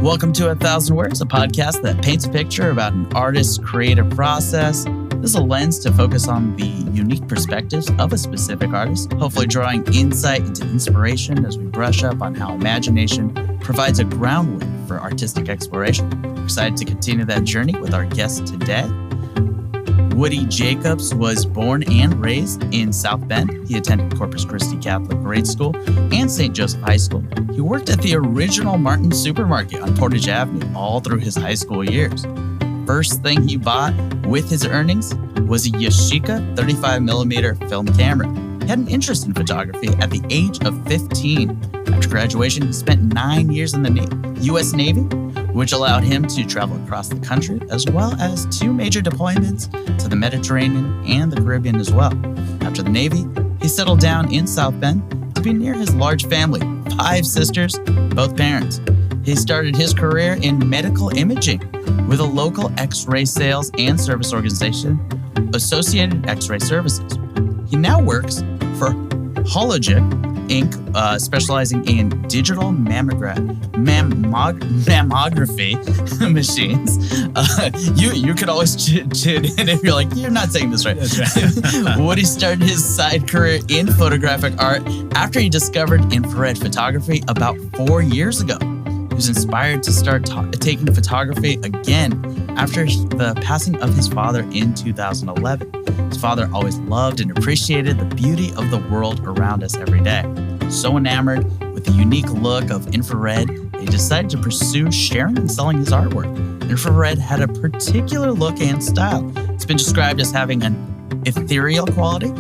Welcome to 1,000 Words, a podcast that paints a picture about an artist's creative process. This is a lens to focus on the unique perspectives of a specific artist, hopefully drawing insight into inspiration as we brush up on how imagination provides a groundwork for artistic exploration. We're excited to continue that journey with our guest today. Woody Jacobs was born and raised in South Bend. He attended Corpus Christi Catholic Grade School and St. Joseph High School. He worked at the original Martin Supermarket on Portage Avenue all through his high school years. First thing he bought with his earnings was a Yashica 35mm film camera. He had an interest in photography at the age of 15. After graduation, he spent 9 years in the U.S. Navy, which allowed him to travel across the country, as well as 2 major deployments to the Mediterranean and the Caribbean as well. After the Navy, he settled down in South Bend to be near his large family, 5 sisters, both parents. He started his career in medical imaging with a local X-ray sales and service organization, Associated X-ray Services. He now works for Hologic Inc., specializing in digital mammography machines. You could always tune in if you're like, you're not saying this right. That's right. Woody started his side career in photographic art after he discovered infrared photography about 4 years ago. He was inspired to start taking photography again after the passing of his father in 2011. His father always loved and appreciated the beauty of the world around us every day. So enamored with the unique look of infrared, he decided to pursue sharing and selling his artwork. Infrared had a particular look and style. It's been described as having an ethereal quality.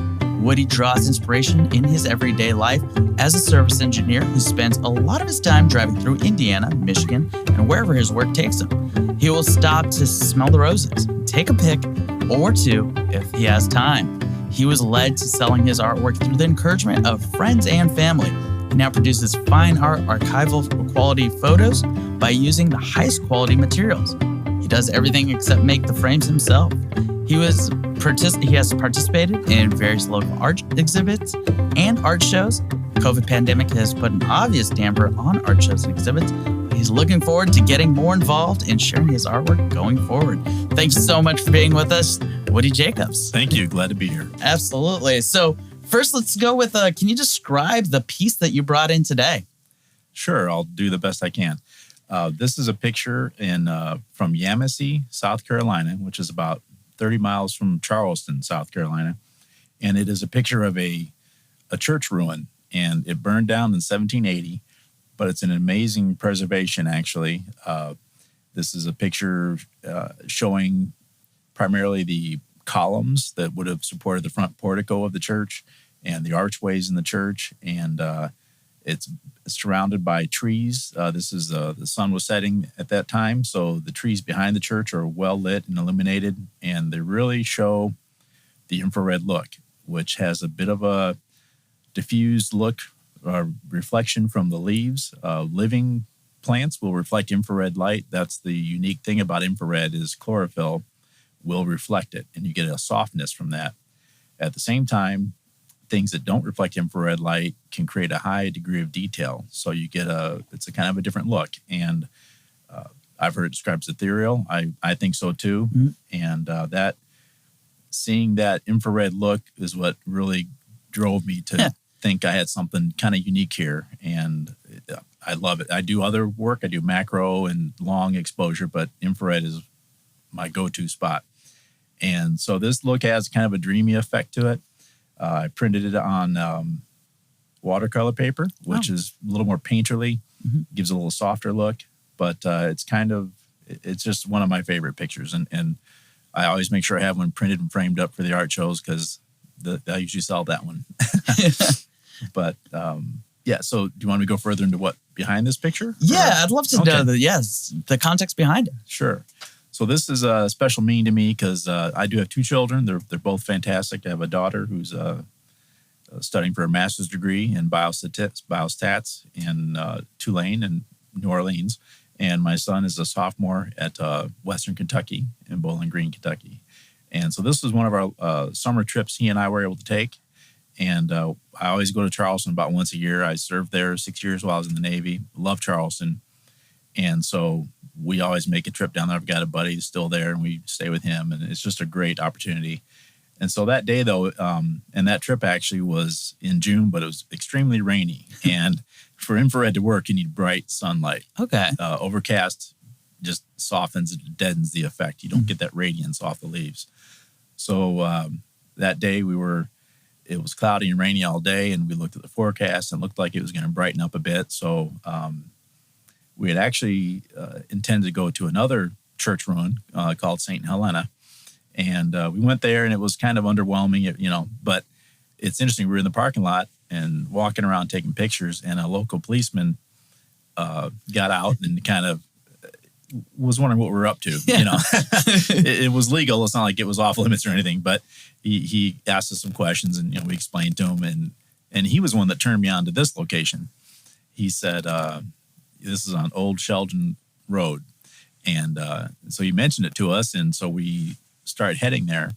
Woody draws inspiration in his everyday life as a service engineer who spends a lot of his time driving through Indiana, Michigan, and wherever his work takes him. He will stop to smell the roses, take a pic or two if he has time. He was led to selling his artwork through the encouragement of friends and family. He now produces fine art archival quality photos by using the highest quality materials. He does everything except make the frames himself. He has participated in various local art exhibits and art shows. The COVID pandemic has put an obvious damper on art shows and exhibits. He's looking forward to getting more involved and sharing his artwork going forward. Thanks so much for being with us, Woody Jacobs. Thank you. Glad to be here. Absolutely. So first, let's go with, can you describe the piece that you brought in today? Sure. I'll do the best I can. This is a picture from Yashica, South Carolina, which is about 30 miles from Charleston, South Carolina. And it is a picture of a church ruin. And it burned down in 1780. But it's an amazing preservation, actually. This is a picture showing primarily the columns that would have supported the front portico of the church and the archways in the church. And it's surrounded by trees. This is the sun was setting at that time, so the trees behind the church are well lit and illuminated, and they really show the infrared look, which has a bit of a diffused look. Reflection from the leaves. Living plants will reflect infrared light. That's the unique thing about infrared is chlorophyll will reflect it, and you get a softness from that. At the same time, things that don't reflect infrared light can create a high degree of detail. So you get it's a kind of a different look. And I've heard it described as ethereal. I think so too. Mm-hmm. And seeing that infrared look is what really drove me to think I had something kind of unique here, and I love it. I do other work. I do macro and long exposure, but infrared is my go-to spot. And so this look has kind of a dreamy effect to it. I printed it on watercolor paper, which is a little more painterly, gives a little softer look, but it's just one of my favorite pictures. And I always make sure I have one printed and framed up for the art shows because I usually sell that one. But so do you want me to go further into what behind this picture? Yeah, I'd love to know the context behind it. Sure. So this is a special meaning to me because I do have 2 children. They're both fantastic. I have a daughter who's studying for a master's degree in biostats in Tulane and New Orleans. And my son is a sophomore at Western Kentucky in Bowling Green, Kentucky. And so this was one of our summer trips he and I were able to take. And I always go to Charleston about once a year. I served there 6 years while I was in the Navy. Love Charleston. And so we always make a trip down there. I've got a buddy who's still there, and we stay with him, and it's just a great opportunity. And so that day, though, and that trip actually was in June, but it was extremely rainy. And for infrared to work, you need bright sunlight. Okay. Overcast just softens, it deadens the effect. You don't get that radiance off the leaves. So that day it was cloudy and rainy all day, and we looked at the forecast and it looked like it was going to brighten up a bit. So we had actually intended to go to another church ruin called St. Helena. And we went there, and it was kind of underwhelming, but it's interesting. We were in the parking lot and walking around taking pictures, and a local policeman got out and kind of was wondering what we were up to. It was legal. It's not like it was off limits or anything, but he asked us some questions, and we explained to him, and he was one that turned me on to this location. He said, this is on Old Sheldon Road. And so he mentioned it to us, and so we started heading there,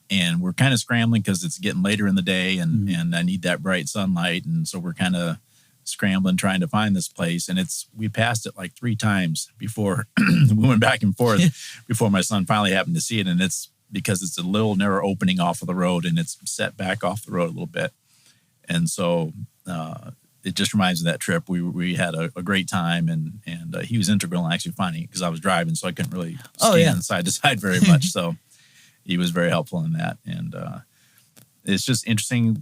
and we're kind of scrambling because it's getting later in the day, and I need that bright sunlight, and so we're kind of scrambling trying to find this place. And we passed it like 3 times before we went back and forth before my son finally happened to see it. And it's because it's a little narrow opening off of the road, and it's set back off the road a little bit. And so it just reminds me of that trip. We had a great time, and he was integral in actually finding it because I was driving, so I couldn't really scan side to side very much. So he was very helpful in that. And it's just interesting.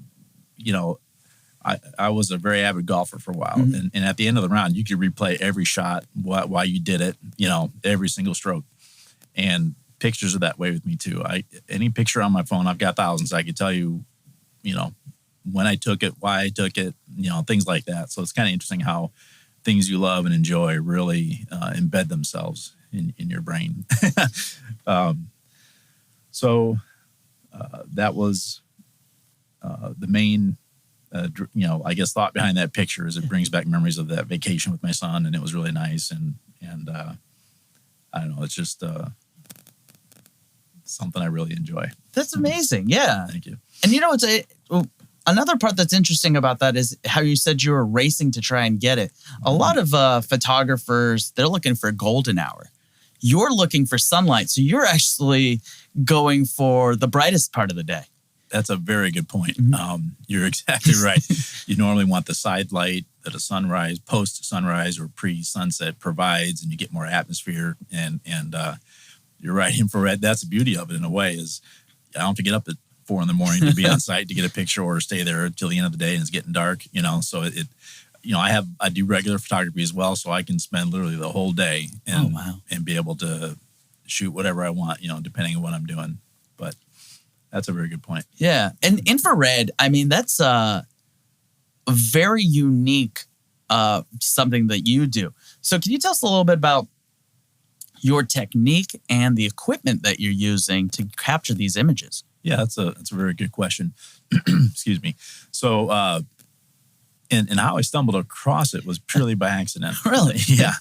I was a very avid golfer for a while, and at the end of the round, you could replay every shot, why you did it, every single stroke. And pictures are that way with me too. Any picture on my phone, I've got thousands. I could tell you, when I took it, why I took it, things like that. So it's kind of interesting how things you love and enjoy really embed themselves in your brain. So that was the main, I guess, thought behind that picture is it brings back memories of that vacation with my son, and it was really nice. And I don't know, it's just something I really enjoy. That's amazing. Yeah. Thank you. And another part that's interesting about that is how you said you were racing to try and get it. A lot of photographers, they're looking for a golden hour. You're looking for sunlight. So you're actually going for the brightest part of the day. That's a very good point. You're exactly right. You normally want the side light that a sunrise, post-sunrise or pre-sunset provides, and you get more atmosphere. And you're right, infrared, that's the beauty of it in a way, is I don't have to get up at 4 a.m. to be on site to get a picture or stay there until the end of the day and it's getting dark, so I do regular photography as well, so I can spend literally the whole day and be able to shoot whatever I want, depending on what I'm doing. But that's a very good point. Yeah. And infrared, that's a very unique something that you do. So can you tell us a little bit about your technique and the equipment that you're using to capture these images? Yeah, that's a very good question. Excuse me. So, and how I stumbled across it was purely by accident. Really? Yeah.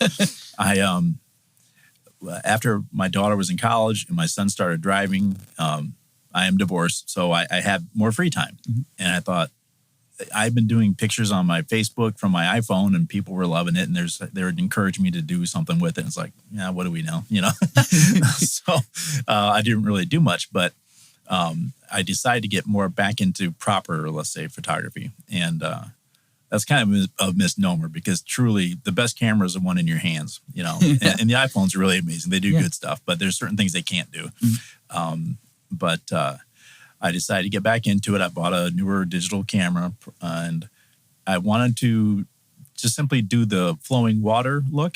I after my daughter was in college and my son started driving, I am divorced, so I had more free time, and I thought I've been doing pictures on my Facebook from my iPhone, and people were loving it, and they would encourage me to do something with it. It's like, yeah, what do we know, So I didn't really do much, but I decided to get more back into proper, let's say, photography. And that's kind of a misnomer because truly the best camera is the one in your hands, and the iPhones are really amazing. They do good stuff, but there's certain things they can't do. But I decided to get back into it. I bought a newer digital camera, and I wanted to just simply do the flowing water look,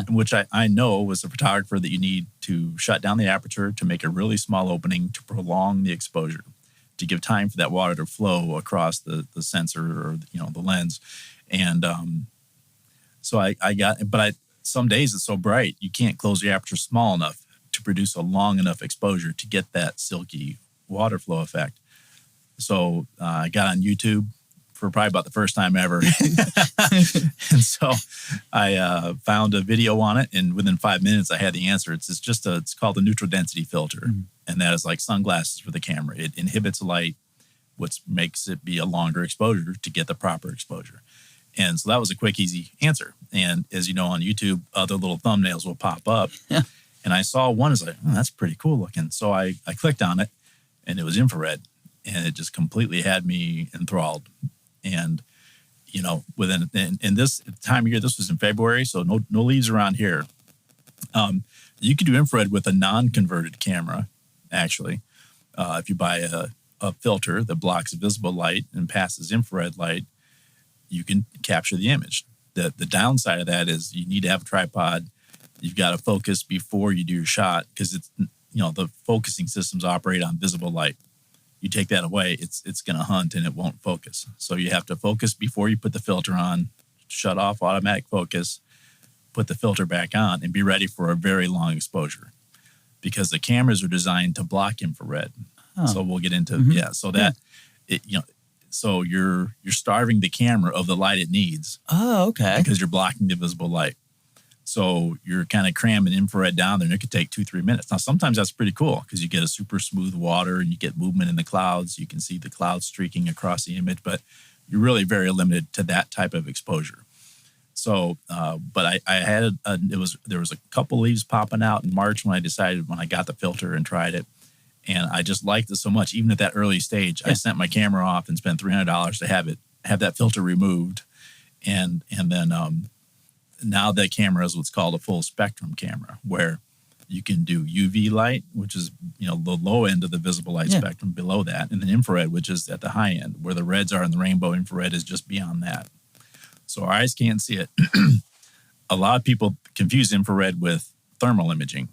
which I know was a photographer that you need to shut down the aperture to make a really small opening to prolong the exposure, to give time for that water to flow across the sensor or the lens. And so some days it's so bright you can't close the aperture small enough to produce a long enough exposure to get that silky water flow effect. So I got on YouTube for probably about the first time ever. And so I found a video on it, and within 5 minutes I had the answer. It's called the neutral density filter. And that is like sunglasses for the camera. It inhibits light, which makes it be a longer exposure to get the proper exposure. And so that was a quick, easy answer. And as you know, on YouTube, other little thumbnails will pop up. Yeah. And I saw one, I was like, oh, that's pretty cool looking. So I clicked on it, and it was infrared. And it just completely had me enthralled. And, you know, in this time of year, this was in February, so no leaves around here. You could do infrared with a non-converted camera, actually. If you buy a filter that blocks visible light and passes infrared light, you can capture the image. The downside of that is you need to have a tripod. You've got to focus before you do your shot, because it's, you know, the focusing systems operate on visible light. You take that away, it's going to hunt and it won't focus. So you have to focus before you put the filter on, shut off automatic focus, put the filter back on, and be ready for a very long exposure, because the cameras are designed to block infrared. Oh. So we'll get into so you're starving the camera of the light it needs. Oh, okay. Because you're blocking the visible light. So you're kind of cramming infrared down there, and it could take 2-3 minutes. Now, sometimes that's pretty cool, because you get a super smooth water and you get movement in the clouds. You can see the clouds streaking across the image, but you're really very limited to that type of exposure. So, but I had there was a couple leaves popping out in March when I got the filter and tried it, and I just liked it so much. Even at that early stage, I sent my camera off and spent $300 to have that filter removed, and then now that camera is what's called a full spectrum camera, where you can do UV light, which is, you know, the low end of the visible light spectrum, below that, and then infrared, which is at the high end, where the reds are in the rainbow. Infrared is just beyond that. So our eyes can't see it. A lot of people confuse infrared with thermal imaging,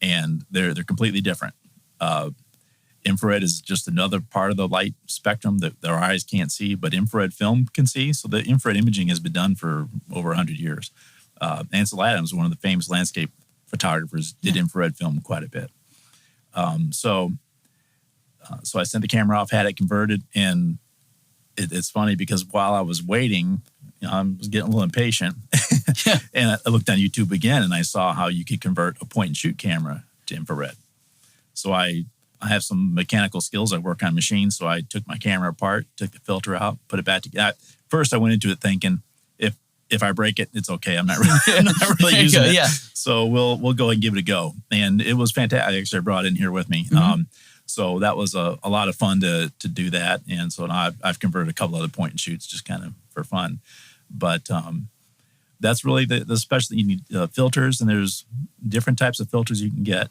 and they're completely different. Infrared is just another part of the light spectrum that our eyes can't see, but infrared film can see. So the infrared imaging has been done for over 100 years. Ansel Adams, one of the famous landscape photographers, did infrared film quite a bit. So I sent the camera off, had it converted, and it's funny because while I was waiting, you know, I was getting a little impatient, and I looked on YouTube again, and I saw how you could convert a point-and-shoot camera to infrared. So I have some mechanical skills. I work on machines, so I took my camera apart, took the filter out, put it back together. First, I went into it thinking, if I break it, it's okay. I'm not really using it. Yeah. So we'll go and give it a go. And it was fantastic. Actually, I brought it in here with me. So that was a lot of fun to do that. And so now I've converted a couple other point and shoots just kind of for fun. But that's really the special. You need filters, and there's different types of filters you can get,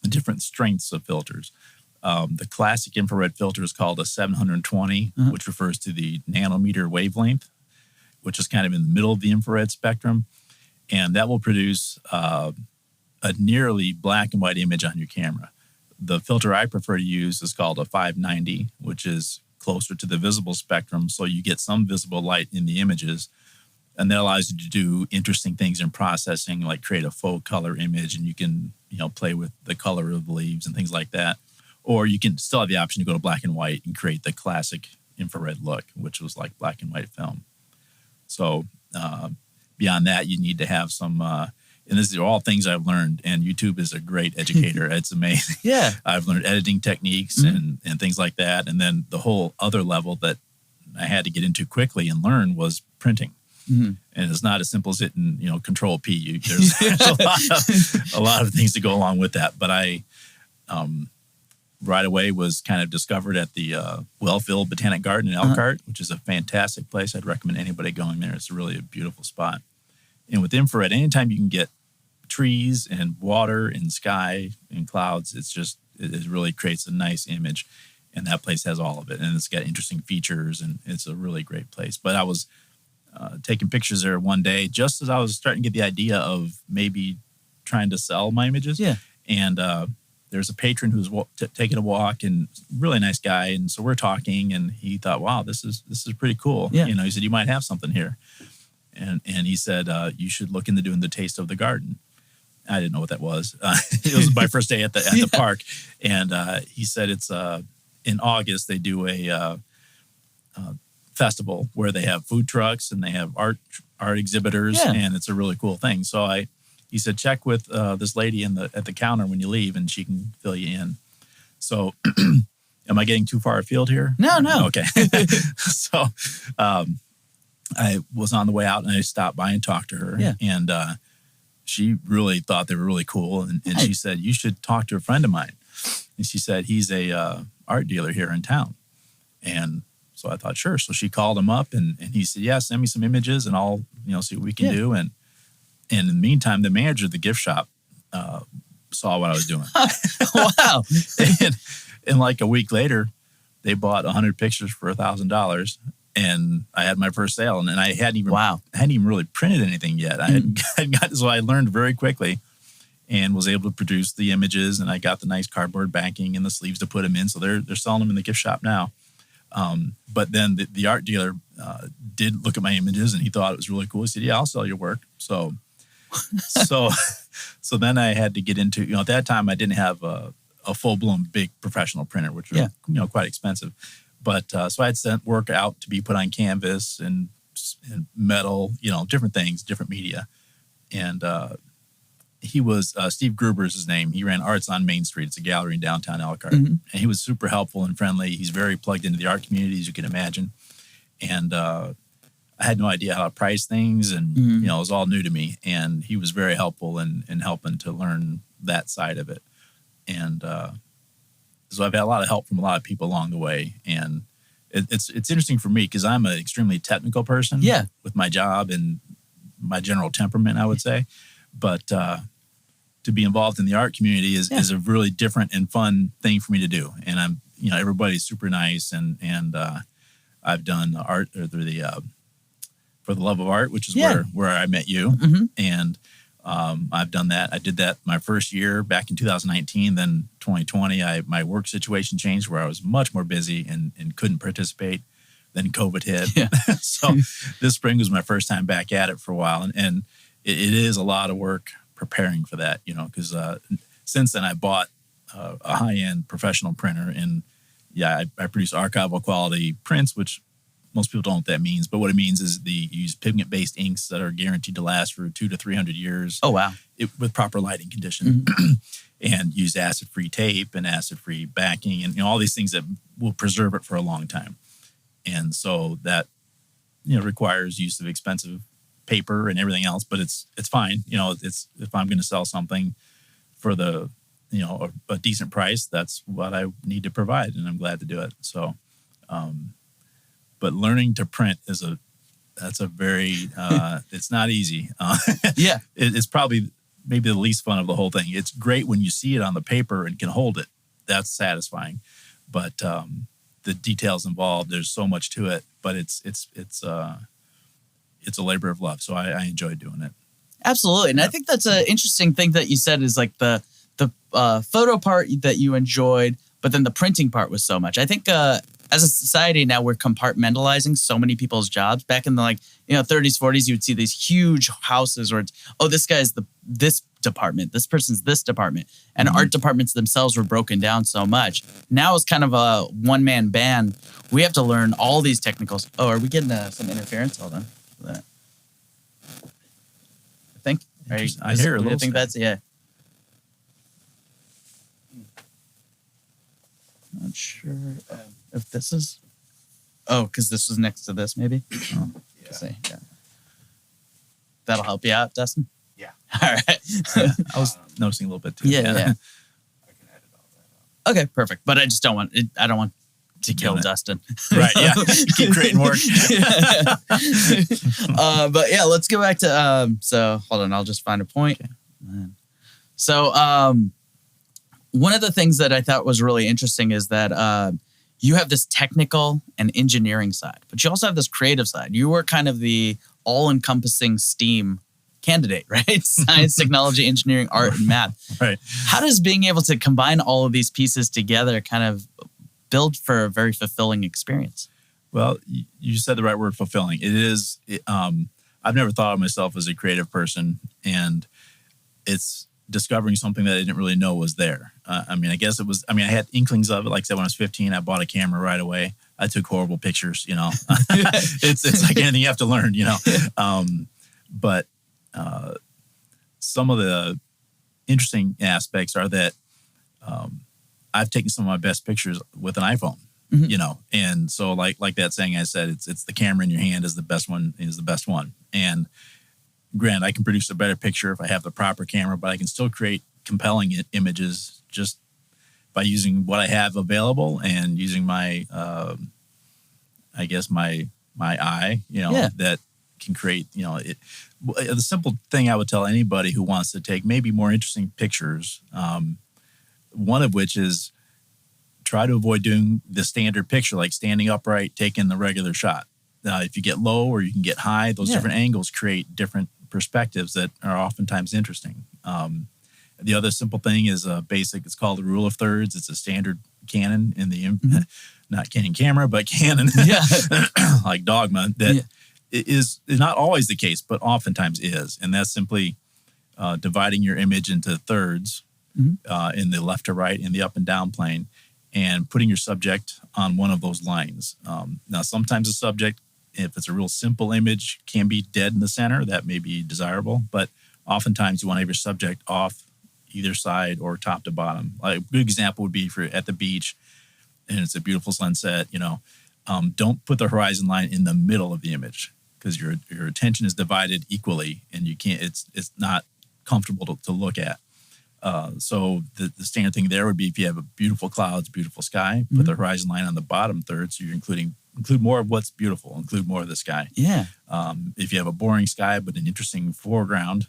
different strengths of filters. The classic infrared filter is called a 720, which refers to the nanometer wavelength, which is kind of in the middle of the infrared spectrum. And that will produce a nearly black and white image on your camera. The filter I prefer to use is called a 590, which is closer to the visible spectrum, so you get some visible light in the images. And that allows you to do interesting things in processing, like create a faux color image, and you can, you know, play with the color of the leaves and things like that. Or you can still have the option to go to black and white and create the classic infrared look, which was like black and white film. So beyond that, you need to have some, and these are all things I've learned, and YouTube is a great educator. It's amazing. Yeah. I've learned editing techniques and things like that. And then the whole other level that I had to get into quickly and learn was printing. And it's not as simple as hitting, you know, Control P. There's a lot of things to go along with that. But I right away was kind of discovered at the Wellfield Botanic Garden in Elkhart, which is a fantastic place. I'd recommend anybody going there. It's really a beautiful spot. And with infrared, anytime you can get trees and water and sky and clouds, it really creates a nice image. And that place has all of it. And it's got interesting features, and it's a really great place. But I was taking pictures there one day, just as I was starting to get the idea of maybe trying to sell my images. Yeah. And there's a patron who's taking a walk, and really nice guy. And so we're talking, and he thought, wow, this is pretty cool. Yeah. You know, he said, you might have something here. And he said, you should look into doing the Taste of the Garden. I didn't know what that was. It was my first day at the park. And he said it's in August, they do a festival where they have food trucks and they have art exhibitors, and it's a really cool thing. So he said, check with this lady at the counter when you leave, and she can fill you in. So am I getting too far afield here? No. Okay. So I was on the way out and I stopped by and talked to her. Yeah. And she really thought they were really cool. And she said, you should talk to a friend of mine. And she said, he's a art dealer here in town. And so I thought, sure. So she called him up and he said, yeah, send me some images and I'll, see what we can do. And in the meantime, the manager of the gift shop saw what I was doing. Wow. and like a week later, they bought 100 pictures for $1,000. And I had my first sale, and I hadn't even really printed anything yet. I hadn't got, so I learned very quickly, and was able to produce the images. And I got the nice cardboard backing and the sleeves to put them in. So they're selling them in the gift shop now. But then the art dealer did look at my images, and he thought it was really cool. He said, "Yeah, I'll sell your work." So then I had to get into, at that time I didn't have a full-blown big professional printer, which was quite expensive. But so I had sent work out to be put on canvas and metal, different things, different media. And he was, Steve Gruber is his name. He ran Arts on Main Street. It's a gallery in downtown Elkhart. Mm-hmm. And he was super helpful and friendly. He's very plugged into the art community, as you can imagine. And I had no idea how to price things. And, it was all new to me. And he was very helpful in helping to learn that side of it. And so I've had a lot of help from a lot of people along the way. And it's interesting for me because I'm an extremely technical person with my job and my general temperament, I would say. But to be involved in the art community is a really different and fun thing for me to do. And I'm, everybody's super nice. And I've done art or the For the Love of Art, which is where I met you. Mm-hmm. And I've done that. I did that my first year back in 2019. Then 2020, my work situation changed where I was much more busy and couldn't participate. Then COVID hit. Yeah. So this spring was my first time back at it for a while. And it is a lot of work preparing for that, because since then I bought a high-end professional printer. And I produce archival quality prints, which most people don't know what that means, but what it means is you use pigment-based inks that are guaranteed to last for 200 to 300 years. Oh, wow. With proper lighting conditions. Mm-hmm. And use acid-free tape and acid-free backing and all these things that will preserve it for a long time. And so that requires use of expensive paper and everything else, but it's fine. It's if I'm going to sell something for the a decent price, that's what I need to provide, and I'm glad to do it. So. But learning to print that's a very, it's not easy. It's probably maybe the least fun of the whole thing. It's great when you see it on the paper and can hold it. That's satisfying. But the details involved, there's so much to it, but it's a labor of love. So I enjoy doing it. Absolutely. And I think that's an interesting thing that you said is like the photo part that you enjoyed, but then the printing part was so much. I think, as a society now, we're compartmentalizing so many people's jobs. Back in the 30s, 40s, you would see these huge houses where this guy's this department, this person's this department. And art departments themselves were broken down so much. Now it's kind of a one-man band. We have to learn all these technicals. Oh, are we getting some interference? Hold on. I think. I hear a little. I think that's, Not sure if this is... Oh, because this was next to this, maybe? Oh, yeah. That'll help you out, Dustin? Yeah. All right. I was noticing a little bit, too. Yeah. I can edit all that out. Okay, perfect. But I just don't want... I don't want to kill Dustin. Right, yeah. Keep creating work. But yeah, let's go back to... So, hold on. I'll just find a point. Okay. So, one of the things that I thought was really interesting is that you have this technical and engineering side, but you also have this creative side. You were kind of the all-encompassing STEAM candidate, right? Science, technology, engineering, art, and math. Right. How does being able to combine all of these pieces together kind of build for a very fulfilling experience? Well, you said the right word, fulfilling. It is. I've never thought of myself as a creative person, and it's discovering something that I didn't really know was there. I guess it was, I had inklings of it. Like I said, when I was 15, I bought a camera right away. I took horrible pictures, It's like anything you have to learn, But some of the interesting aspects are that I've taken some of my best pictures with an iPhone. Mhm. you know. And so like that saying I said, it's the camera in your hand is the best one. And granted, I can produce a better picture if I have the proper camera, but I can still create compelling images just by using what I have available and using my, I guess my eye, you know, Yeah. that can create, you know, the simple thing I would tell anybody who wants to take maybe more interesting pictures, one of which is try to avoid doing the standard picture, like standing upright, taking the regular shot. If you get low or you can get high, those different angles create different perspectives that are oftentimes interesting. The other simple thing is basic. It's called the rule of thirds. It's a standard Canon in the not Canon camera, but Canon, like Dogma. That is not always the case, but oftentimes is, and that's simply dividing your image into thirds in the left to right, in the up and down plane, and putting your subject on one of those lines. Now, sometimes the subject, if it's a real simple image, can be dead in the center. That may be desirable, but oftentimes you want to have your subject off either side or top to bottom. Like a good example would be for at the beach, and it's a beautiful sunset. You know, don't put the horizon line in the middle of the image because your attention is divided equally, and you can't. It's not comfortable to look at. So the standard thing there would be if you have a beautiful clouds, beautiful sky, put the horizon line on the bottom third, so you're include more of what's beautiful, include more of the sky. Yeah. If you have a boring sky but an interesting foreground,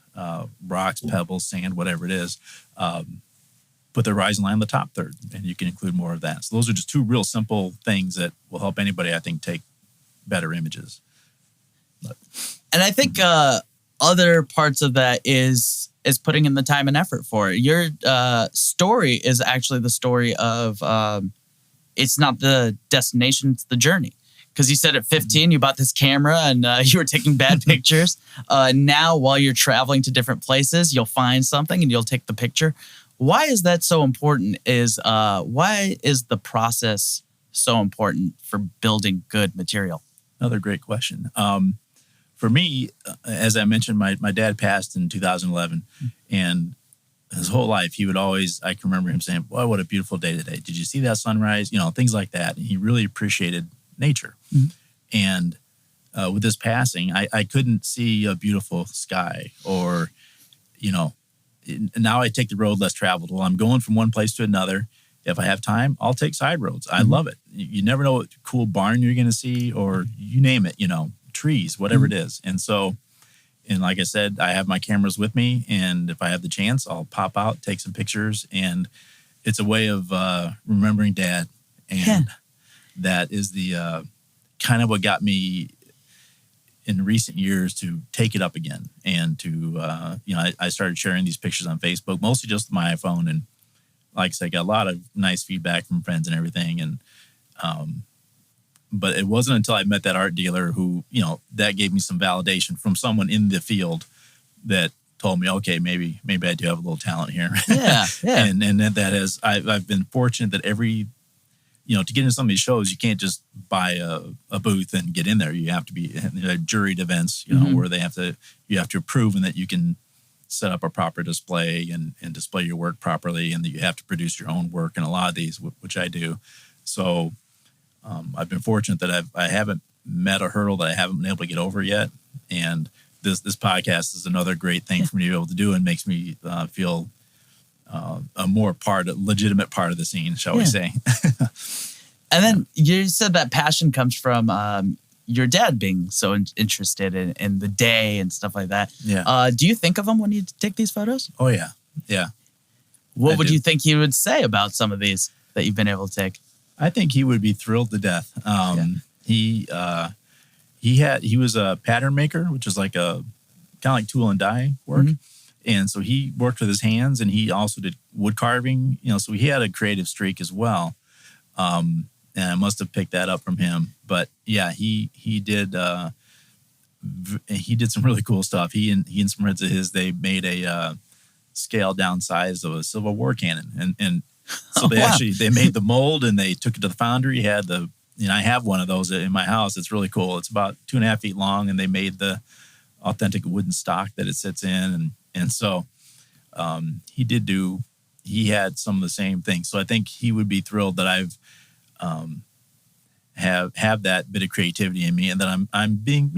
rocks, pebbles, sand, whatever it is, put the horizon line on the top third, and you can include more of that. So those are just two real simple things that will help anybody, I think, take better images. And I think other parts of that is putting in the time and effort for it. Your story is actually the story of it's not the destination, it's the journey. Because you said at 15, you bought this camera and you were taking bad pictures. Now, while you're traveling to different places, you'll find something and you'll take the picture. Why is that so important? Why is the process so important for building good material? Another great question. For me, as I mentioned, my dad passed in 2011, and his whole life, he would always, I can remember him saying, boy, what a beautiful day today. Did you see that sunrise? You know, things like that. And he really appreciated nature. And with his passing, I couldn't see a beautiful sky or, you know, now I take the road less traveled. Well, I'm going from one place to another. If I have time, I'll take side roads. I love it. You never know what cool barn you're going to see or you name it, you know, trees, whatever it is. And so, and like I said, I have my cameras with me, and if I have the chance, I'll pop out, take some pictures, and it's a way of remembering Dad. And that is the kind of what got me in recent years to take it up again and to, you know, I started sharing these pictures on Facebook, mostly just with my iPhone. And like I said, I got a lot of nice feedback from friends and everything. And, but it wasn't until I met that art dealer who, you know, that gave me some validation from someone in the field that told me, okay, maybe I do have a little talent here. Yeah. and that has, I've been fortunate that every, you know, to get into some of these shows, you can't just buy a booth and get in there. You have to be juried events, you know, where you have to prove that you can set up a proper display and display your work properly, and that you have to produce your own work in a lot of these, which I do. So I've been fortunate that I haven't met a hurdle that I haven't been able to get over yet. And this podcast is another great thing for me to be able to do, and makes me feel a legitimate part of the scene, shall we say. And then you said that passion comes from your dad being so interested in the day and stuff like that. Yeah. Do you think of him when you take these photos? Oh, yeah. Yeah. What would you think he would say about some of these that you've been able to take? I think he would be thrilled to death. He was a pattern maker, which is like kind of like tool and die work. And so he worked with his hands, and he also did wood carving, you know, so he had a creative streak as well. And I must have picked that up from him. But yeah, he did some really cool stuff. He and some friends of his, they made a scaled down size of a Civil War cannon. And so they made the mold, and they took it to the foundry. I have one of those in my house. It's really cool. It's about 2.5 feet long, and they made the authentic wooden stock that it sits in. And so he had some of the same things. So I think he would be thrilled that I've have that bit of creativity in me, and that I'm being,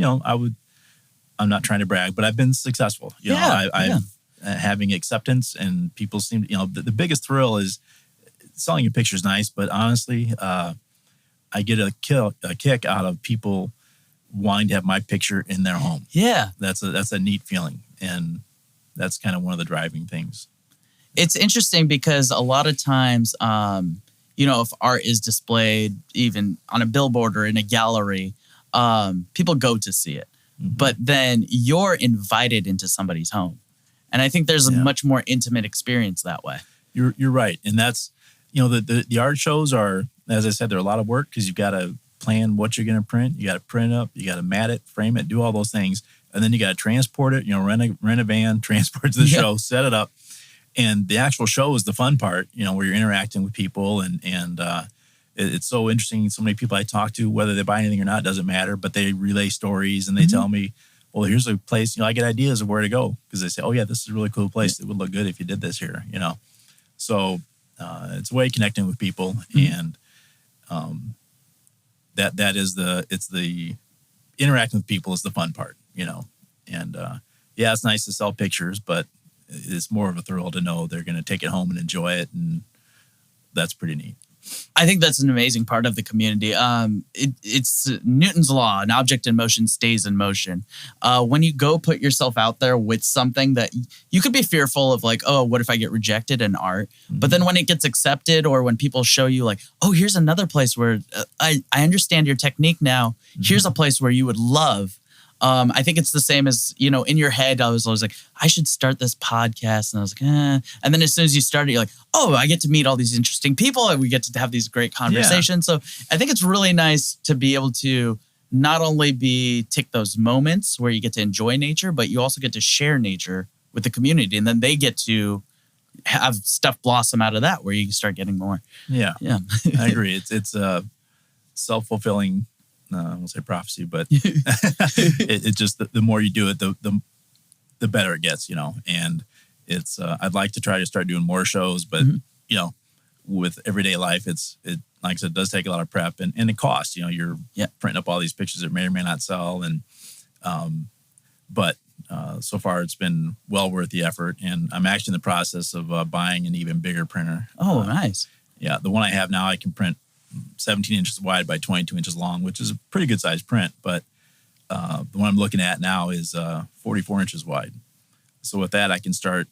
I'm not trying to brag, but I've been successful. I've having acceptance, and people seem, the biggest thrill is selling a picture is nice, but honestly, I get a kick out of people wanting to have my picture in their home. Yeah. That's a neat feeling. And that's kind of one of the driving things. It's interesting because a lot of times, if art is displayed even on a billboard or in a gallery, people go to see it. Mm-hmm. But then you're invited into somebody's home. And I think there's a much more intimate experience that way. You're right. And that's, the art shows are, as I said, they're a lot of work because you've got to plan what you're going to print. You got to print it up. You got to mat it, frame it, do all those things. And then you got to transport it, rent a van, transport it to the show, set it up. And the actual show is the fun part, where you're interacting with people. And it's so interesting. So many people I talk to, whether they buy anything or not, doesn't matter. But they relay stories and they tell me, well, here's a place, I get ideas of where to go. Because they say, oh, yeah, this is a really cool place. It would look good if you did this here, So it's a way of connecting with people. And that is the interacting with people is the fun part, And it's nice to sell pictures, but it's more of a thrill to know they're going to take it home and enjoy it. And that's pretty neat. I think that's an amazing part of the community. It's Newton's law, an object in motion stays in motion. When you go put yourself out there with something that you could be fearful of, like, oh, what if I get rejected in art? Mm-hmm. But then when it gets accepted, or when people show you like, oh, here's another place where I understand your technique now. Mm-hmm. Here's a place where you would love. I think it's the same as, in your head, I was always like, I should start this podcast. And I was like, And then as soon as you start it, you're like, oh, I get to meet all these interesting people and we get to have these great conversations. Yeah. So I think it's really nice to be able to not only take those moments where you get to enjoy nature, but you also get to share nature with the community. And then they get to have stuff blossom out of that where you start getting more. Yeah. I agree. It's a self-fulfilling I won't say prophecy, but it just, the more you do it, the better it gets, and it's, I'd like to try to start doing more shows, but, with everyday life, it, like I said, it does take a lot of prep and it costs, you're printing up all these pictures that may or may not sell. And, but so far it's been well worth the effort, and I'm actually in the process of buying an even bigger printer. Oh, nice. Yeah. The one I have now, I can print 17 inches wide by 22 inches long, which is a pretty good sized print. But the one I'm looking at now is 44 inches wide. So with that, I can start.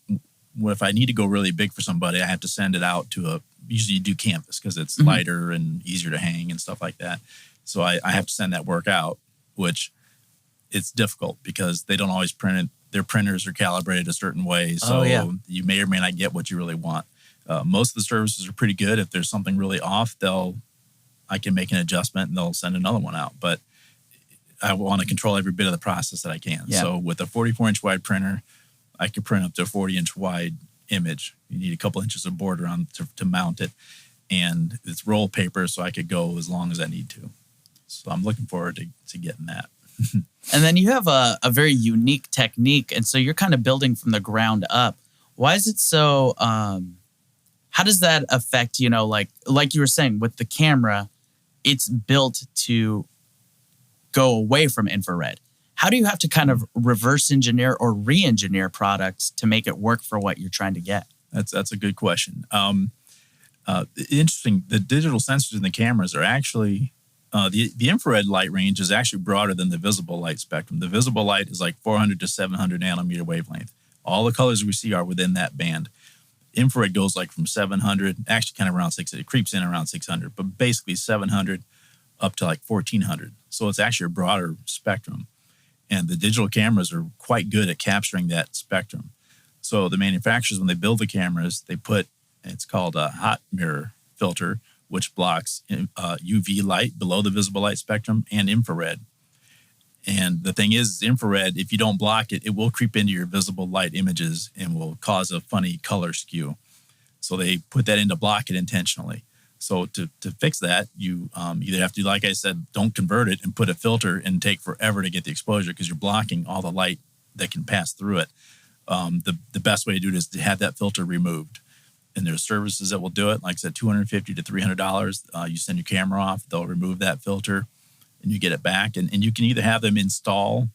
What if I need to go really big for somebody? I have to send it out to usually you do canvas because it's lighter and easier to hang and stuff like that. So I have to send that work out, which it's difficult because they don't always print it. Their printers are calibrated a certain way. So you may or may not get what you really want. Most of the services are pretty good. If there's something really off, I can make an adjustment and they'll send another one out. But I want to control every bit of the process that I can. Yeah. So with a 44-inch wide printer, I can print up to a 40-inch wide image. You need a couple inches of border on to mount it. And it's roll paper, so I could go as long as I need to. So I'm looking forward to getting that. And then you have a very unique technique. And so you're kind of building from the ground up. Why is it so... how does that affect, like you were saying, with the camera, it's built to go away from infrared. How do you have to kind of reverse engineer or re-engineer products to make it work for what you're trying to get? That's a good question. Interesting. The digital sensors in the cameras are actually, the infrared light range is actually broader than the visible light spectrum. The visible light is like 400 to 700 nanometer wavelength. All the colors we see are within that band. Infrared goes like from 700, actually kind of around 600. It creeps in around 600, but basically 700 up to like 1400. So it's actually a broader spectrum. And the digital cameras are quite good at capturing that spectrum. So the manufacturers, when they build the cameras, they put, it's called a hot mirror filter, which blocks UV light below the visible light spectrum and infrared. And the thing is, infrared, if you don't block it, it will creep into your visible light images and will cause a funny color skew. So they put that in to block it intentionally. So to fix that, you either have to, like I said, don't convert it and put a filter and take forever to get the exposure because you're blocking all the light that can pass through it. The best way to do it is to have that filter removed. and there's services that will do it. Like I said, $250 to $300. You send your camera off, they'll remove that filter, and you get it back. And you can either have them install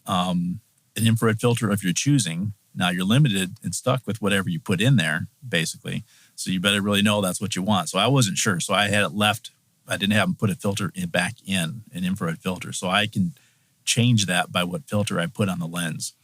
an infrared filter of your choosing. Now you're limited and stuck with whatever you put in there, basically. So you better really know that's what you want. So I wasn't sure. So I had it left. I didn't have them put a filter back in, an infrared filter. So I can change that by what filter I put on the lens.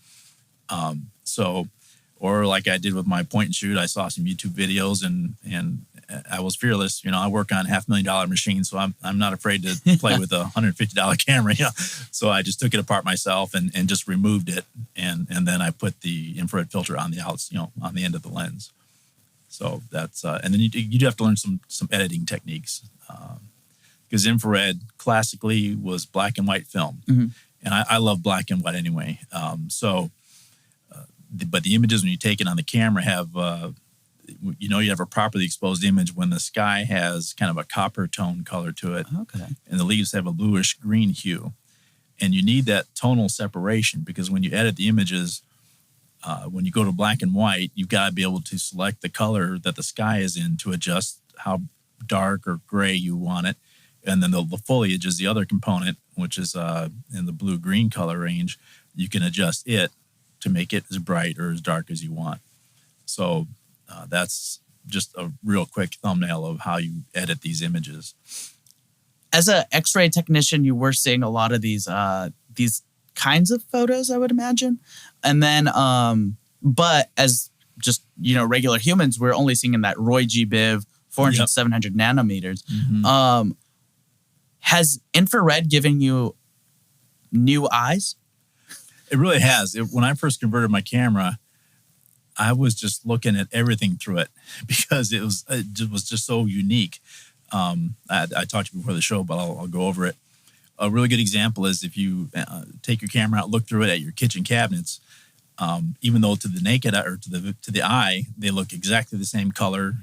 Or like I did with my point and shoot, I saw some YouTube videos and I was fearless. You know, I work on $500,000 machines, so I'm not afraid to play with a $150 camera. You know? So I just took it apart myself and just removed it. And then I put the infrared filter on the on the end of the lens. So that's, and then you do have to learn some editing techniques. Because infrared classically was black and white film. Mm-hmm. And I love black and white anyway. But the images when you take it on the camera have, you have a properly exposed image when the sky has kind of a copper tone color to it. Okay. And the leaves have a bluish green hue. And you need that tonal separation because when you edit the images, when you go to black and white, you've got to be able to select the color that the sky is in to adjust how dark or gray you want it. And then the foliage is the other component, which is in the blue-green color range. You can adjust it to make it as bright or as dark as you want. So that's just a real quick thumbnail of how you edit these images. As an X-ray technician, you were seeing a lot of these kinds of photos, I would imagine. And then, but as just, regular humans, we're only seeing in that Roy G. Biv, 400, yep. 700 nanometers. Mm-hmm. Has infrared given you new eyes? It really has. When I first converted my camera, I was just looking at everything through it because it was just so unique. I talked to you before the show, but I'll go over it. A really good example is if you take your camera out, look through it at your kitchen cabinets. Even though to the naked eye or to the eye, they look exactly the same color,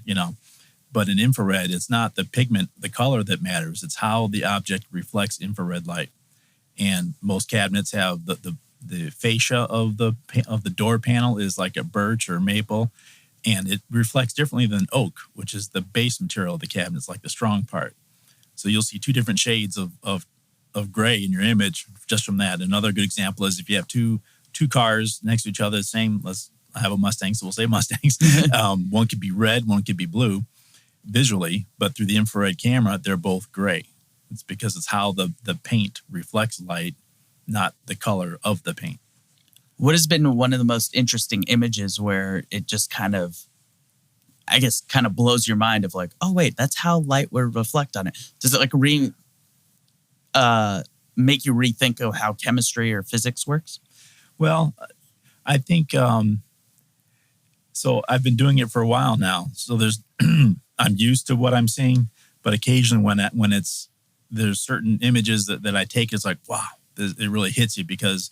But in infrared, it's not the pigment, the color that matters. It's how the object reflects infrared light. And most cabinets have the fascia of the door panel is like a birch or maple, and it reflects differently than oak, which is the base material of the cabinet. It's like the strong part. So you'll see two different shades of gray in your image just from that. Another good example is if you have two cars next to each other, I have a Mustang, so we'll say Mustangs. One could be red, one could be blue visually, but through the infrared camera, they're both gray. It's because it's how the paint reflects light, not the color of the paint. What has been one of the most interesting images where it just kind of blows your mind of like, oh, wait, that's how light would reflect on it? Does it like make you rethink of how chemistry or physics works? Well, I think, so I've been doing it for a while now. So I'm used to what I'm seeing, but occasionally there's certain images that I take, it's like, wow, it really hits you because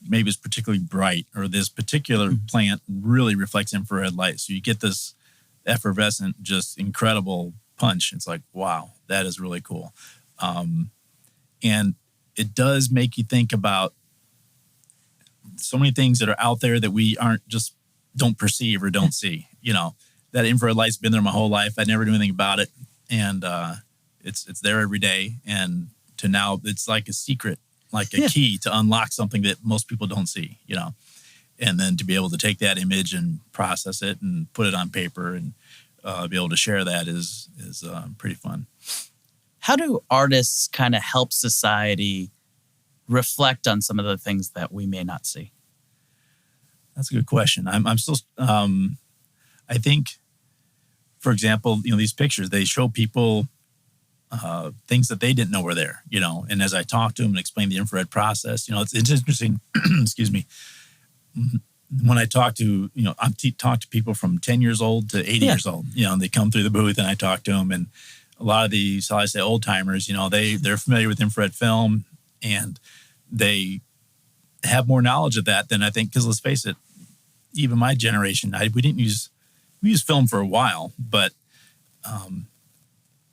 maybe it's particularly bright or this particular plant really reflects infrared light. So you get this effervescent, just incredible punch. It's like, wow, that is really cool. And it does make you think about so many things that are out there that we don't perceive or don't see. That infrared light's been there my whole life. I never knew anything about it. And it's there every day. And to now, it's like a secret, like a key to unlock something that most people don't see, And then to be able to take that image and process it and put it on paper and be able to share that is pretty fun. How do artists kind of help society reflect on some of the things that we may not see? That's a good question. I'm still, I think, for example, these pictures, they show people things that they didn't know were there, and as I talk to them and explain the infrared process, it's interesting, excuse me, when I talk to, I talk to people from 10 years old to 80 years old, and they come through the booth and I talk to them, and a lot of these, so I say old timers, they're familiar with infrared film and they have more knowledge of that than I think, because let's face it, even my generation, we used film for a while, but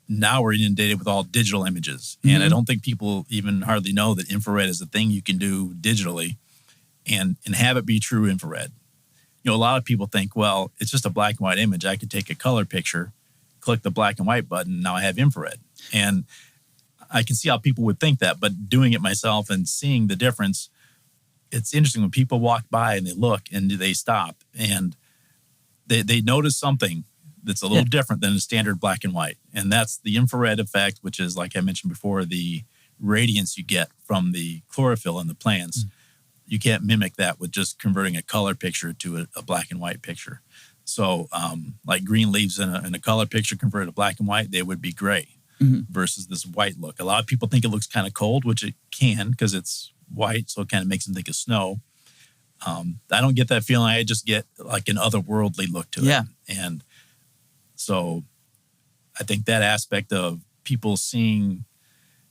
now we're inundated with all digital images. Mm-hmm. And I don't think people even hardly know that infrared is a thing you can do digitally and have it be true infrared. a lot of people think, well, it's just a black and white image. I could take a color picture, click the black and white button, now I have infrared. And I can see how people would think that, but doing it myself and seeing the difference, it's interesting when people walk by and they look and they stop and they notice something that's a little different than a standard black and white. And that's the infrared effect, which is, like I mentioned before, the radiance you get from the chlorophyll in the plants. You can't mimic that with just converting a color picture to a black and white picture. So like green leaves in a color picture converted to black and white, they would be gray versus this white look. A lot of people think it looks kind of cold, which it can because it's white, so it kind of makes them think of snow. I don't get that feeling. I just get like an otherworldly look to it. And so I think that aspect of people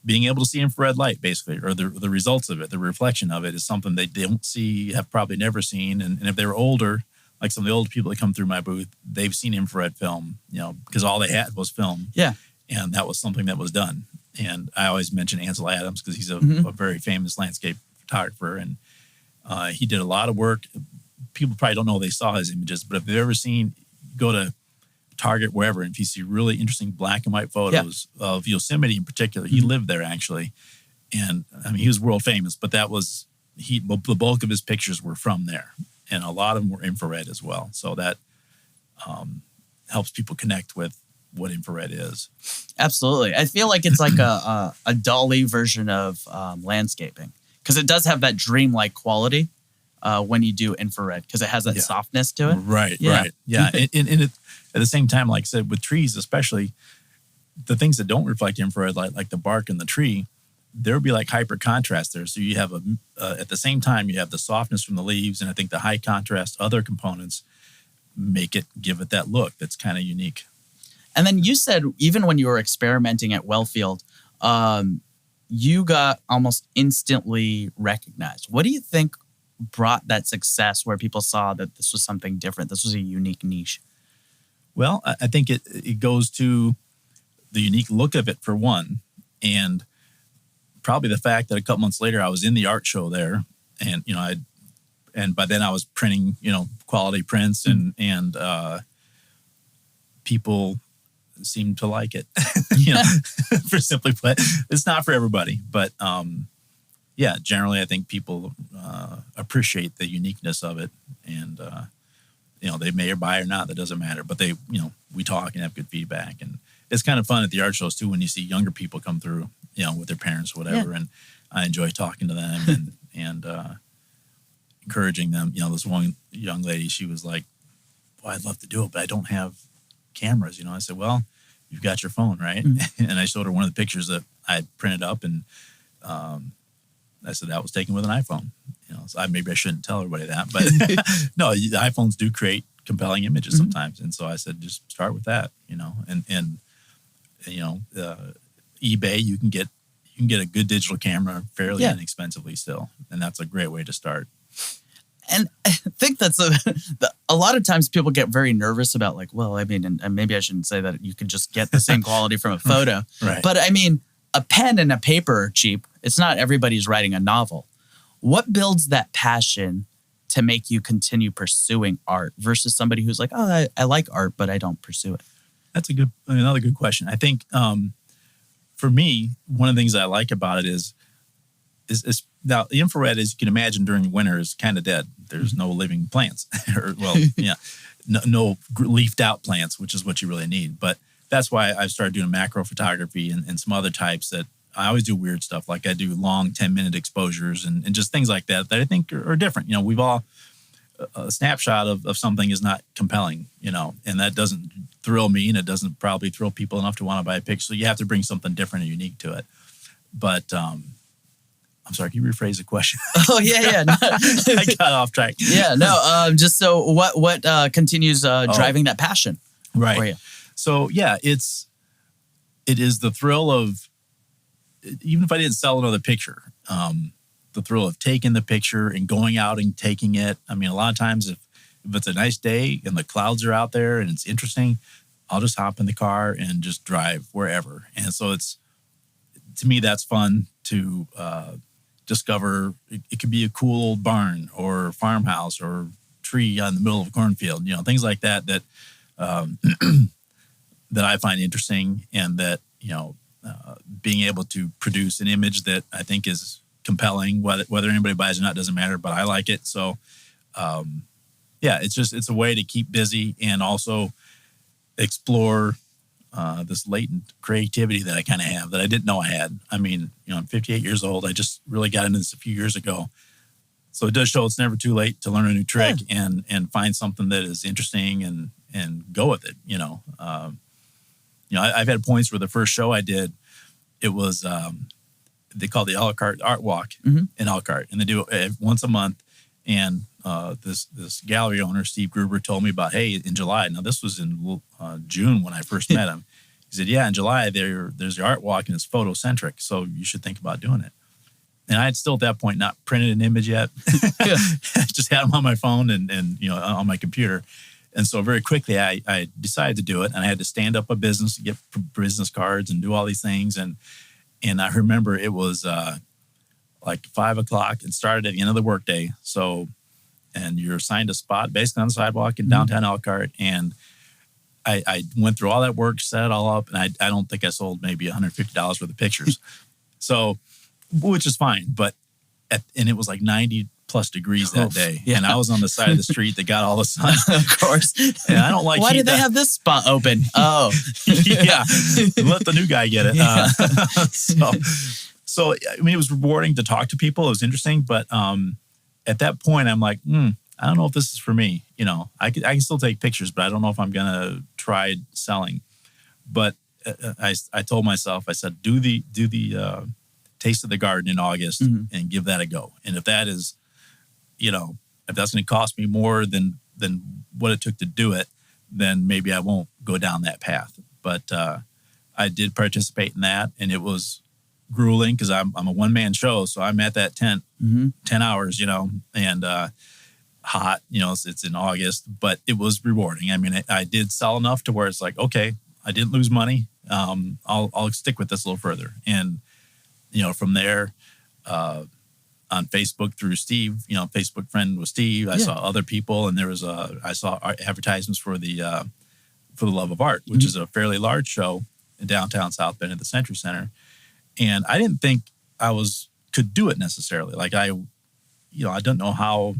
being able to see infrared light, basically, or the results of it, the reflection of it, is something they don't see, have probably never seen. And if they were older, like some of the older people that come through my booth, they've seen infrared film, because all they had was film. Yeah. And that was something that was done. And I always mention Ansel Adams because he's a very famous landscape photographer. And he did a lot of work. People probably don't know they saw his images, but if they've ever go to Target, wherever, and if you see really interesting black and white photos of Yosemite in particular, he lived there actually. And I mean, he was world famous, but the bulk of his pictures were from there. And a lot of them were infrared as well. So that helps people connect with what infrared is. Absolutely. I feel like it's like a Dolly version of landscaping, because it does have that dreamlike quality when you do infrared, because it has that softness to it. Right. Yeah. and it, at the same time, like I said, with trees, especially the things that don't reflect infrared light, like the bark in the tree, there would be like hyper contrast there. So you have at the same time, you have the softness from the leaves, and I think the high contrast other components give it that look that's kind of unique. And then you said, even when you were experimenting at Wellfield, you got almost instantly recognized. What do you think brought that success where people saw that this was something different? This was a unique niche. Well, I think it goes to the unique look of it, for one, and probably the fact that a couple months later I was in the art show there, and and by then I was printing quality prints, and people seemed to like it. For simply put, it's not for everybody, but generally I think people appreciate the uniqueness of it, and they may buy or not, that doesn't matter, but they we talk and have good feedback, and it's kind of fun at the art shows too when you see younger people come through with their parents or whatever, and I enjoy talking to them and encouraging them. This one young lady, she was like, well, I'd love to do it, but I don't have cameras. I said, well, you've got your phone, right? And I showed her one of the pictures that I printed up, and I said that was taken with an iPhone. So maybe I shouldn't tell everybody that, but no, the iPhones do create compelling images sometimes, and so I said just start with that, and eBay, you can get a good digital camera fairly inexpensively still, and that's a great way to start. And I think that's a lot of times people get very nervous about, like, well, I mean, and maybe I shouldn't say that you could just get the same quality from a photo, right? But I mean, a pen and a paper are cheap. It's not everybody's writing a novel. What builds that passion to make you continue pursuing art versus somebody who's like, oh, I like art, but I don't pursue it? That's another good question. I think for me, one of the things I like about it is now the infrared, as you can imagine, during winter is kind of dead. There's no living plants, no leafed out plants, which is what you really need. But that's why I've started doing macro photography and some other types that I always do weird stuff. Like I do long 10-minute exposures and just things like that I think are different. We've all, a snapshot of something is not compelling, and that doesn't thrill me, and it doesn't probably thrill people enough to want to buy a picture. So you have to bring something different and unique to it. But I'm sorry, can you rephrase the question? Oh, yeah. I got off track. Yeah, no, just so what continues driving that passion right. for you? So, yeah, it is the thrill of, even if I didn't sell another picture, the thrill of taking the picture and going out and taking it. I mean, a lot of times if it's a nice day and the clouds are out there and it's interesting, I'll just hop in the car and just drive wherever. And so to me, that's fun to discover. It could be a cool old barn or farmhouse or tree on the middle of a cornfield, things like that, that I find interesting, and that, being able to produce an image that I think is compelling, whether anybody buys it or not doesn't matter, but I like it. So, it's a way to keep busy and also explore this latent creativity that I kind of have that I didn't know I had. I mean, I'm 58 years old. I just really got into this a few years ago. So it does show it's never too late to learn a new trick and find something that is interesting and go with it. I've had points where the first show I did, it was they call it the a la carte art walk in Elkhart, and they do it once a month. And this gallery owner, Steve Gruber, told me about, hey, in July. Now this was in June when I first met him. He said, yeah, in July there's the art walk and it's photocentric, so you should think about doing it. And I had still at that point not printed an image yet. Just had them on my phone and on my computer. And so very quickly I decided to do it, and I had to stand up a business, get business cards and do all these things. And I remember it was like 5 o'clock and started at the end of the workday. So, and you're assigned a spot basically on the sidewalk in downtown Elkhart. And I went through all that work, set it all up, and I don't think I sold maybe $150 worth of pictures. So, which is fine, but and it was like 90 plus degrees that day. Yeah. And I was on the side of the street that got all the sun. Of course. And I don't like Why did they have this spot open? Oh. Yeah. Let the new guy get it. Yeah. So, I mean, it was rewarding to talk to people. It was interesting. But at that point, I'm like, I don't know if this is for me. I can still take pictures, but I don't know if I'm going to try selling. But I told myself, I said, do the Taste of the Garden in August and give that a go. And if that is, if that's going to cost me more than what it took to do it, then maybe I won't go down that path. But I did participate in that, and it was grueling because I'm a one-man show. So I'm at that tent 10 hours, and hot, it's in August, but it was rewarding. I mean, I did sell enough to where it's like, okay, I didn't lose money. I'll stick with this a little further. And from there, on Facebook through Steve, Facebook friend with Steve, I saw other people, and I saw advertisements for the Love of Art, which is a fairly large show in downtown South Bend at the Century Center. And I didn't think I could do it necessarily. Like I don't know how,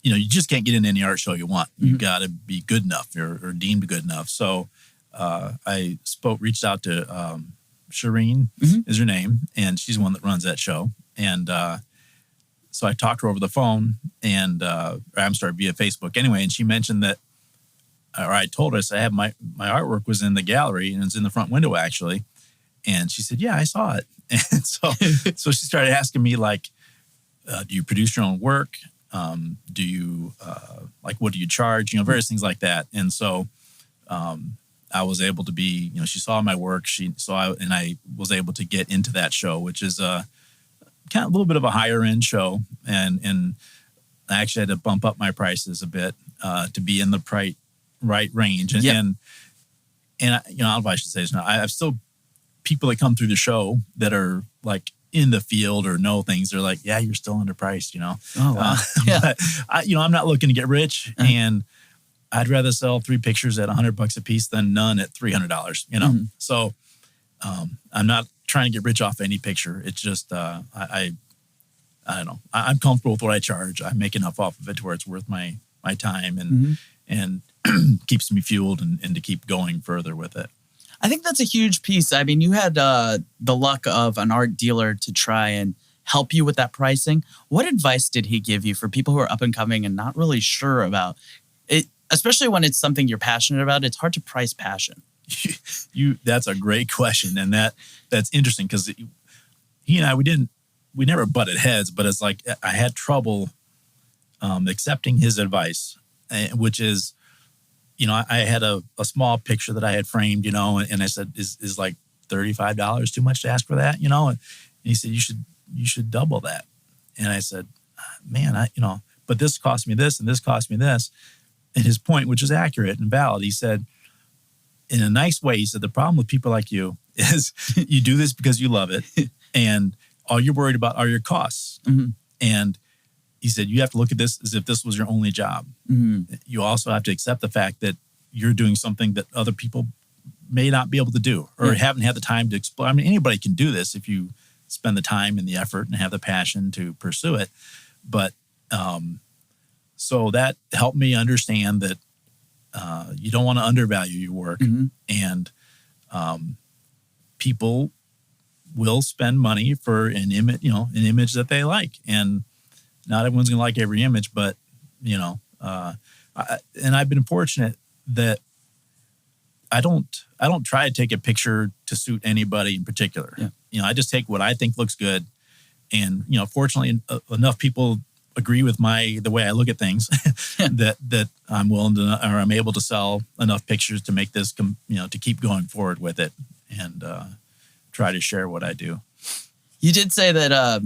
you just can't get in any art show you want. You got to be good enough or deemed good enough. So I reached out to Shireen is her name, and she's the one that runs that show. And so I talked to her over the phone, and via Facebook anyway. And she mentioned that, or I told her, I said, I have my artwork was in the gallery, and it's in the front window actually. And she said, yeah, I saw it. And so she started asking me like, do you produce your own work? Do you what do you charge? Various things like that. And so I was able to be, she saw my work. And I was able to get into that show, which is kind of a little bit of a higher end show. And I actually had to bump up my prices a bit to be in the right range. And I don't know if I should say this now. I've still people that come through the show that are like in the field or know things. They're like, yeah, you're still underpriced, Oh, wow. But I'm not looking to get rich, and I'd rather sell 3 pictures at $100 a piece than none at $300, So I'm not trying to get rich off any picture. It's just, I don't know. I'm comfortable with what I charge. I make enough off of it to where it's worth my time and keeps me fueled and to keep going further with it. I think that's a huge piece. I mean, you had the luck of an art dealer to try and help you with that pricing. What advice did he give you for people who are up and coming and not really sure about it, especially when it's something you're passionate about? It's hard to price passion. That's a great question. And that's interesting because he and I, we never butted heads, but it's like I had trouble accepting his advice, which is, I had a small picture that I had framed, and I said, is like $35 too much to ask for that? And he said, you should double that. And I said, man, but this cost me this and this cost me this. And his point, which is accurate and valid, he said, in a nice way, he said, the problem with people like you is you do this because you love it. And all you're worried about are your costs. And he said, you have to look at this as if this was your only job. Mm-hmm. You also have to accept the fact that you're doing something that other people may not be able to do or haven't had the time to explore. I mean, anybody can do this if you spend the time and the effort and have the passion to pursue it. But so that helped me understand that you don't want to undervalue your work, and people will spend money for an image that they like, and not everyone's gonna like every image, but and I've been fortunate that I don't try to take a picture to suit anybody in particular. Yeah. I just take what I think looks good, and fortunately enough people agree with the way I look at things that I'm willing to, or I'm able to sell enough pictures to make this to keep going forward with it and try to share what I do. You did say that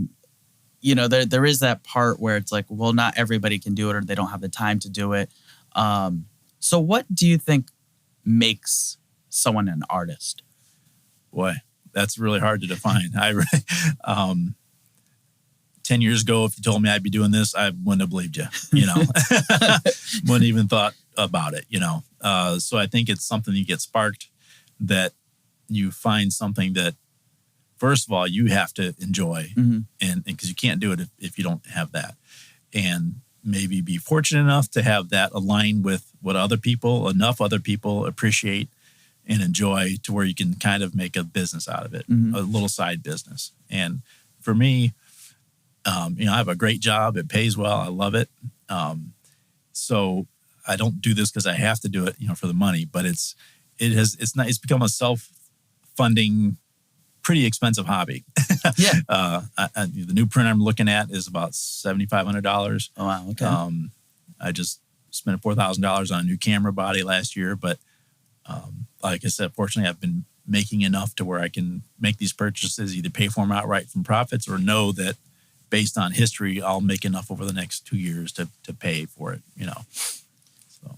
there is that part where it's like, well, not everybody can do it or they don't have the time to do it. So what do you think makes someone an artist? Boy, that's really hard to define. 10 years ago, if you told me I'd be doing this, I wouldn't have believed you, wouldn't even thought about it, So I think it's something you get sparked, that you find something that, first of all, you have to enjoy, and because you can't do it if you don't have that. And maybe be fortunate enough to have that align with what enough other people appreciate and enjoy, to where you can kind of make a business out of it, a little side business. And for me, I have a great job. It pays well. I love it. So I don't do this because I have to do it, for the money. But it's become a self-funding, pretty expensive hobby. Yeah. The new print I'm looking at is about $7,500. Oh wow. Okay. I just spent $4,000 on a new camera body last year, but like I said, fortunately, I've been making enough to where I can make these purchases, either pay for them outright from profits, or know that based on history, I'll make enough over the next 2 years to pay for it, So.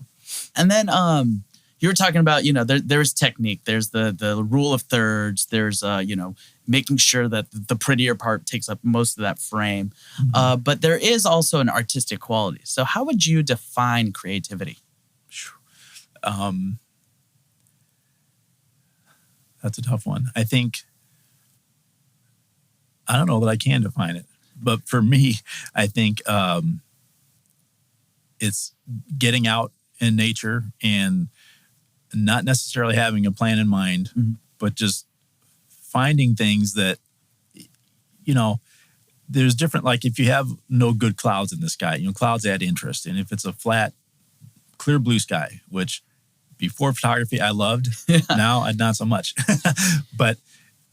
And then you were talking about, there's technique, there's the rule of thirds, there's, making sure that the prettier part takes up most of that frame. But there is also an artistic quality. So how would you define creativity? That's a tough one. I think, I don't know that I can define it. But for me, I think it's getting out in nature and not necessarily having a plan in mind, but just finding things that, there's different, like if you have no good clouds in the sky, clouds add interest. And if it's a flat, clear blue sky, which before photography I loved, now not so much. But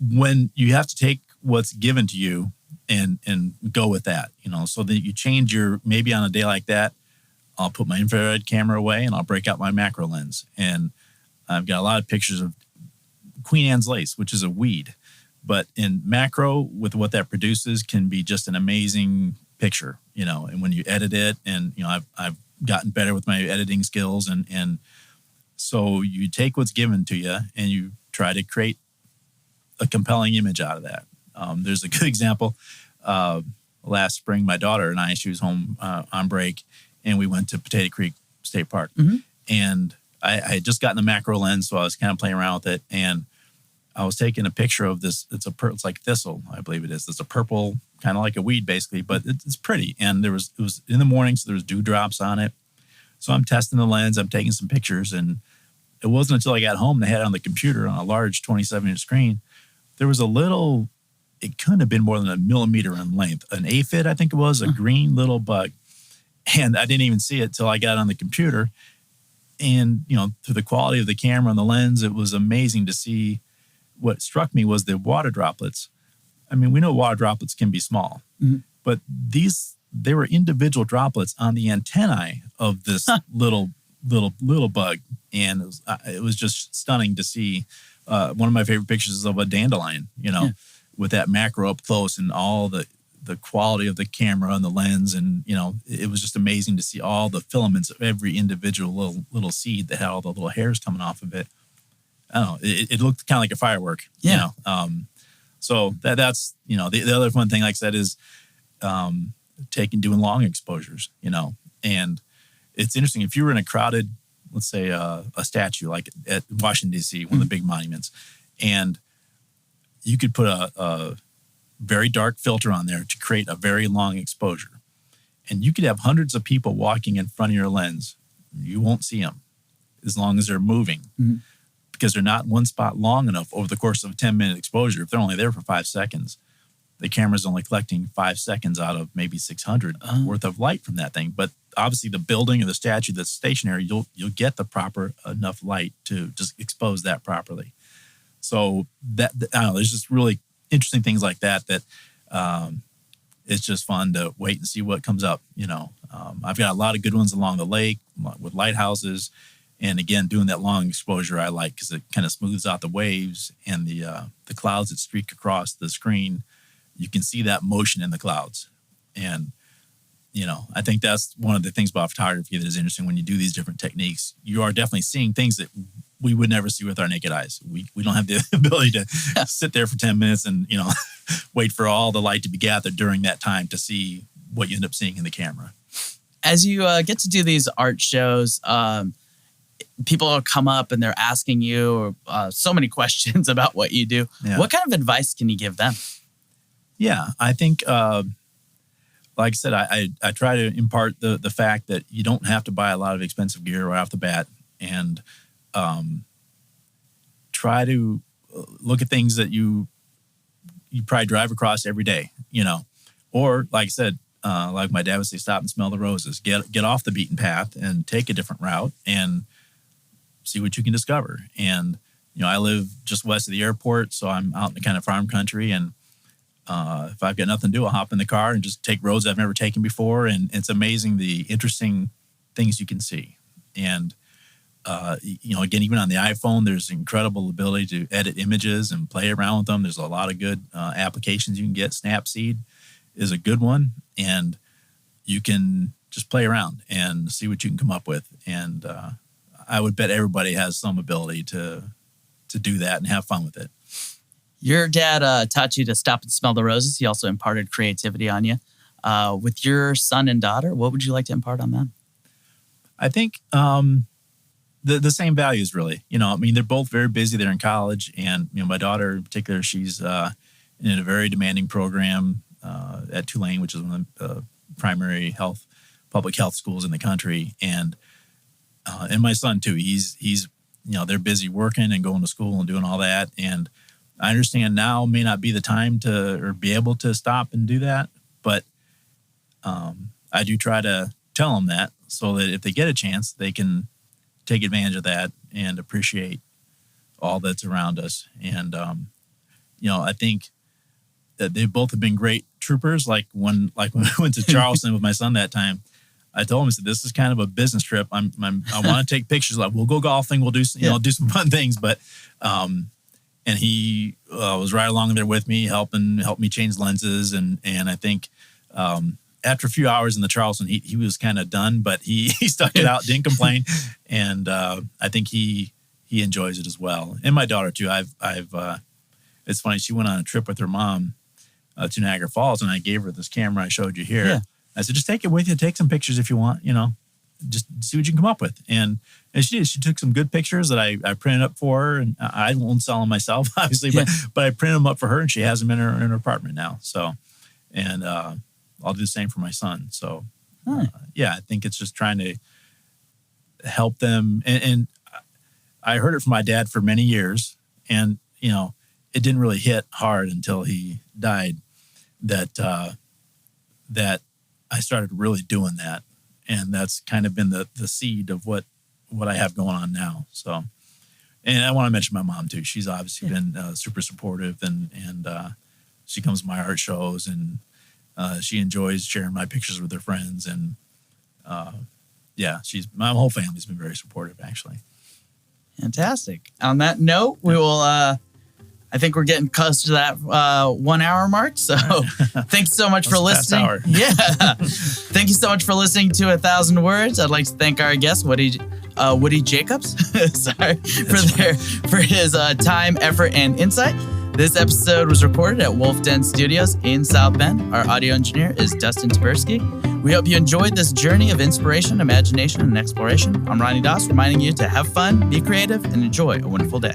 when you have to take what's given to you and go with that, so that you change maybe on a day like that, I'll put my infrared camera away and I'll break out my macro lens. And I've got a lot of pictures of Queen Anne's lace, which is a weed. But in macro, with what that produces, can be just an amazing picture, and when you edit it, and, I've gotten better with my editing skills. And so you take what's given to you and you try to create a compelling image out of that. There's a good example. Last spring, my daughter and I, she was home on break, and we went to Potato Creek State Park. And I had just gotten the macro lens, so I was kind of playing around with it. And I was taking a picture of this. It's like thistle, I believe it is. It's a purple, kind of like a weed, basically, but it's pretty. And it was in the morning, so there was dewdrops on it. So I'm testing the lens. I'm taking some pictures, and it wasn't until I got home, they had it on the computer on a large 27-inch screen. There was it couldn't have been more than a millimeter in length. An aphid, I think it was, a green little bug. And I didn't even see it till I got on the computer. And, through the quality of the camera and the lens, it was amazing to see. What struck me was the water droplets. I mean, we know water droplets can be small, but they were individual droplets on the antennae of this little bug. And it was just stunning to see. One of my favorite pictures is of a dandelion, with that macro up close and all the quality of the camera and the lens. And, it was just amazing to see all the filaments of every individual little seed that had all the little hairs coming off of it. I don't know. It looked kind of like a firework, So that's, the other fun thing, like I said, is doing long exposures, and it's interesting. If you were in a crowded, let's say a statue like at Washington, D.C., one of the big monuments, and you could put a very dark filter on there to create a very long exposure. And you could have hundreds of people walking in front of your lens. You won't see them as long as they're moving because they're not in one spot long enough over the course of a 10-minute exposure. If they're only there for 5 seconds, the camera's only collecting 5 seconds out of maybe 600 worth of light from that thing. But obviously the building or the statue that's stationary, you'll get the proper enough light to just expose that properly. So that, I don't know, there's just really interesting things like that it's just fun to wait and see what comes up. I've got a lot of good ones along the lake with lighthouses. And again, doing that long exposure I like because it kind of smooths out the waves and the clouds that streak across the screen. You can see that motion in the clouds. And, I think that's one of the things about photography that is interesting when you do these different techniques. You are definitely seeing things that we would never see with our naked eyes. We don't have the ability to sit there for 10 minutes and, wait for all the light to be gathered during that time to see what you end up seeing in the camera. As you get to do these art shows, people will come up and they're asking you so many questions about what you do. Yeah. What kind of advice can you give them? Yeah, I think, like I said, I try to impart the fact that you don't have to buy a lot of expensive gear right off the bat, and try to look at things that you probably drive across every day, or like I said, like my dad would say, stop and smell the roses. Get off the beaten path and take a different route and see what you can discover. And I live just west of the airport, so I'm out in the kind of farm country, and if I've got nothing to do, I'll hop in the car and just take roads I've never taken before. And it's amazing the interesting things you can see. And, again, even on the iPhone, there's incredible ability to edit images and play around with them. There's a lot of good applications you can get. Snapseed is a good one. And you can just play around and see what you can come up with. And I would bet everybody has some ability to do that and have fun with it. Your dad taught you to stop and smell the roses. He also imparted creativity on you. With your son and daughter, what would you like to impart on them? I think the same values, really. They're both very busy. They're in college. And, my daughter in particular, she's in a very demanding program at Tulane, which is one of the primary public health schools in the country. And my son, too, he's they're busy working and going to school and doing all that. And I understand now may not be the time or be able to stop and do that, but I do try to tell them that so that if they get a chance, they can take advantage of that and appreciate all that's around us. And, I think that they both have been great troopers. Like when we went to Charleston with my son that time, I told him, I said, this is kind of a business trip. I want to take pictures. Like, we'll go golfing. We'll do some fun things, but, and he was right along there with me, helped me change lenses. And I think after a few hours in the Charleston, he was kind of done, but he stuck it out, didn't complain. And I think he enjoys it as well. And my daughter too. It's funny. She went on a trip with her mom to Niagara Falls, and I gave her this camera I showed you here. Yeah. I said, just take it with you. Take some pictures if you want, just see what you can come up with. And she did. She took some good pictures that I printed up for her, and I won't sell them myself, obviously, but I printed them up for her, and she has them in her apartment now. So, and I'll do the same for my son. So, I think it's just trying to help them. And I heard it from my dad for many years, and it didn't really hit hard until he died that I started really doing that. And that's kind of been the seed of what I have going on now. So, and I want to mention my mom too. She's obviously been super supportive, and she comes to my art shows, and she enjoys sharing my pictures with her friends. And my whole family's been very supportive, actually. Fantastic. On that note, we will. I think we're getting close to that 1 hour mark. So thanks so much for listening. Yeah. Thank you so much for listening to 1,000 Words. I'd like to thank our guest, Woody Jacobs, for his time, effort, and insight. This episode was recorded at Wolf Den Studios in South Bend. Our audio engineer is Dustin Taberski. We hope you enjoyed this journey of inspiration, imagination, and exploration. I'm Ronnie Doss, reminding you to have fun, be creative, and enjoy a wonderful day.